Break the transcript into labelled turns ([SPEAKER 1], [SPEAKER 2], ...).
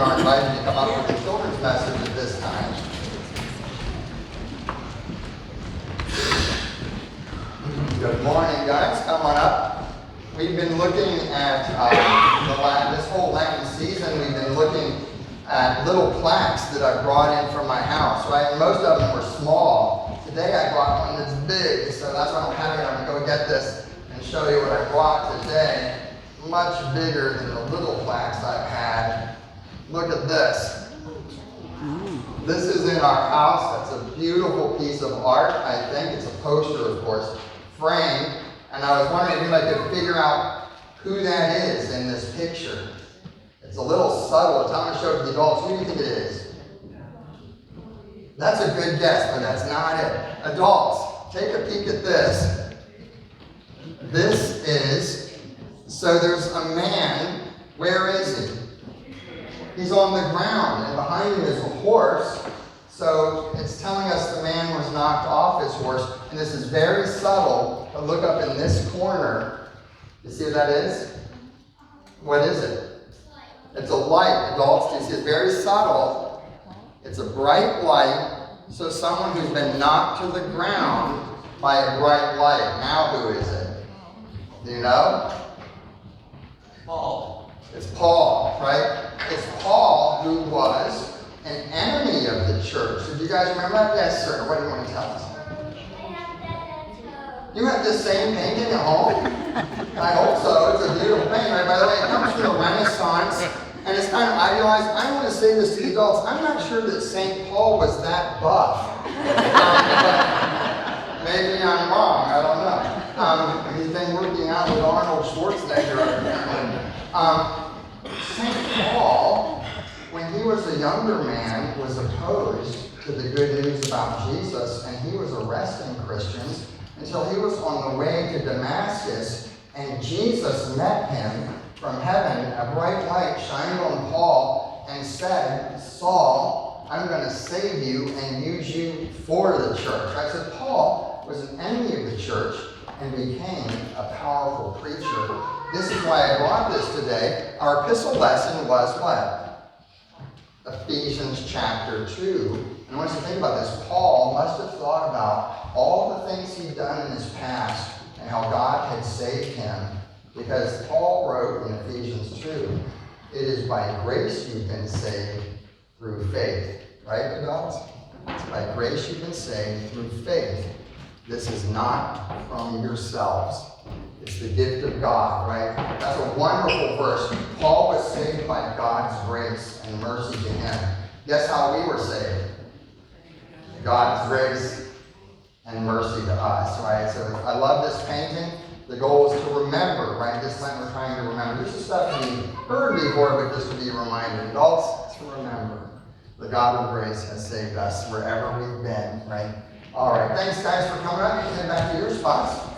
[SPEAKER 1] are invited to come up with a children's message at this time. Good morning, guys. Come on up. We've been looking at this whole Lenten season. We've been looking at little plaques that I brought in from my house, right? And most of them were small. Today I brought one that's big, so that's why I don't have it. I'm going to go get this and show you what I brought today. Much bigger than the little plaques I've had. Look at this. This is in our house. That's a beautiful piece of art. I think it's a poster, of course, framed. And I was wondering if anybody could figure out who that is in this picture. It's a little subtle. I'm going to show it to the adults. Who do you think it is? That's a good guess, but that's not it. Adults, take a peek at this. This is, so there's a man. Where is he? He's on the ground, and behind him is a horse. So it's telling us the man was knocked off his horse. And this is very subtle, but look up in this corner. You see what that is? What is it? It's a light, adults. Do you see it's very subtle? It's a bright light. So someone who's been knocked to the ground by a bright light. Now who is it? Do you know? Paul. It's Paul, right? It's Paul who was an enemy of the church. So do you guys remember that? Yes, sir. What do you want to tell us? You have this same painting at home? I hope so. It's a beautiful painting, right? By the way, it comes from the Renaissance, and it's kind of idealized. I want to say this to the adults. I'm not sure that St. Paul was that buff. Maybe I'm wrong. I don't know. He's been working out with Arnold Schwarzenegger, apparently. St. Paul, when he was a younger man, was opposed to the good news about Jesus, and he was arresting Christians until he was on the way to Damascus, and Jesus met him from heaven. A bright light shined on Paul and said, Saul, I'm going to save you and use you for the church. I said, Paul was an enemy of the church and became a powerful preacher. This is why I brought this today. Our epistle lesson was what? Ephesians chapter 2. And I want you to think about this. Paul must have thought about all the things he'd done in his past and how God had saved him. Because Paul wrote in Ephesians 2, it is by grace you've been saved through faith. Right, adults? It's by grace you've been saved through faith. This is not from yourselves. It's the gift of God, right? That's a wonderful verse. Paul was saved by God's grace and mercy to him. Guess how we were saved? God's grace and mercy to us, right? So I love this painting. The goal is to remember, right? This time we're trying to remember. This is stuff you've heard before, but just to be reminded. Adults, to remember. The God of grace has saved us wherever we've been, right? All right. Thanks, guys, for coming up. You can head back to your spots.